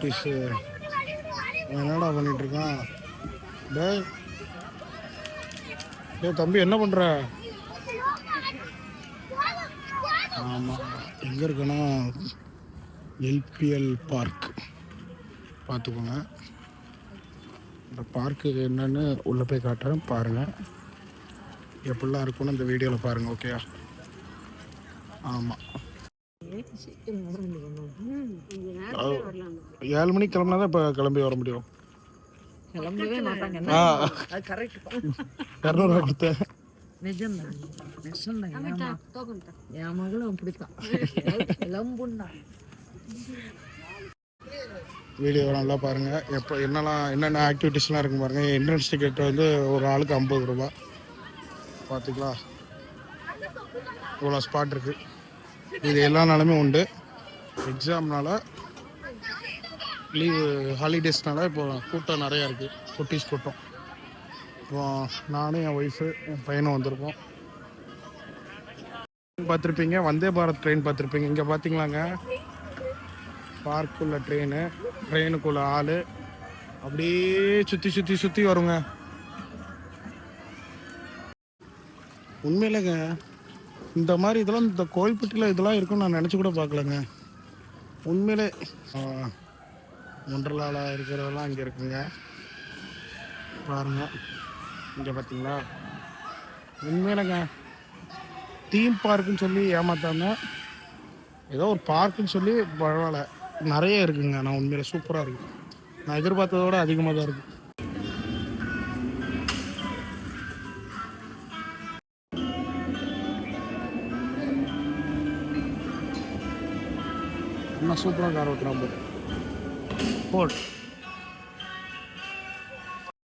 குட்டீஸு என்னடா பண்ணிட்டு இருக்கான்? டேய் டேய் தம்பி என்ன பண்ற? ஆமாம், எங்கே இருக்குன்னா எல்பிஎல் பார்க் பார்த்துக்கோங்க. இந்த பார்க்கு என்னன்னு உள்ளே போய் காட்டுறேன், பாருங்கள். எப்படிலாம் இருக்குன்னு இந்த வீடியோவில் பாருங்கள். ஓகேயா? ஆமாம், 7 மணிக்கு கிளம்புனா தான் இப்போ கிளம்பி வர முடியும். கிளம்பவே மாட்டாங்க. 200 கொடுத்தேன். என் மகளும் அப்படித்தான். வீடியோ நல்லா பாருங்கள். எப்போ என்னென்ன ஆக்டிவிட்டீஸ்லாம் இருக்கும் பாருங்கள். என்ட்ரன்ஸ் டிக்கெட் வந்து ஒரு ஆளுக்கு 50 ரூபா. பார்த்துங்களா, இவ்வளோ ஸ்பாட் இருக்குது. இது எல்லா நாளுமே உண்டு. எக்ஸாம்னால, லீவு ஹாலிடேஸ்னால இப்போ கூட்டம் நிறையா இருக்குது. குட்டீஸ் கூட்டம். இப்போ நானும் என் ஒய்ஃபு என் பையனும் வந்திருக்கோம். பார்த்துருப்பீங்க, வந்தே பாரத் ட்ரெயின் பார்த்துருப்பீங்க. இங்கே பார்த்தீங்களாங்க, பார்க்குள்ள ட்ரெயினுக்குள்ள ஆள் அப்படியே சுற்றி வருங்க. உண்மையிலங்க இந்த மாதிரி இதெல்லாம் இந்த கோவில்பட்டியில் இதெல்லாம் இருக்குன்னு நான் நினச்சி கூட பார்க்கலங்க. உண்மையிலே wonderlaல இருக்கிறதெல்லாம் இங்கே இருக்குங்க. பாருங்கள், இங்கே பார்த்தீங்களா? உண்மையிலங்க தீம் பார்க்குன்னு சொல்லி ஏமாத்தாம ஏதோ ஒரு பார்க்குன்னு சொல்லி பரவாயில்ல, நிறைய இருக்குங்க. நான் உண்மையில சூப்பராக இருக்குது. நான் எதிர்பார்த்ததை விட அதிகமாக தான் இருக்குது. இன்னும் சூப்பராக கார் ஓட்டுறான் போல்.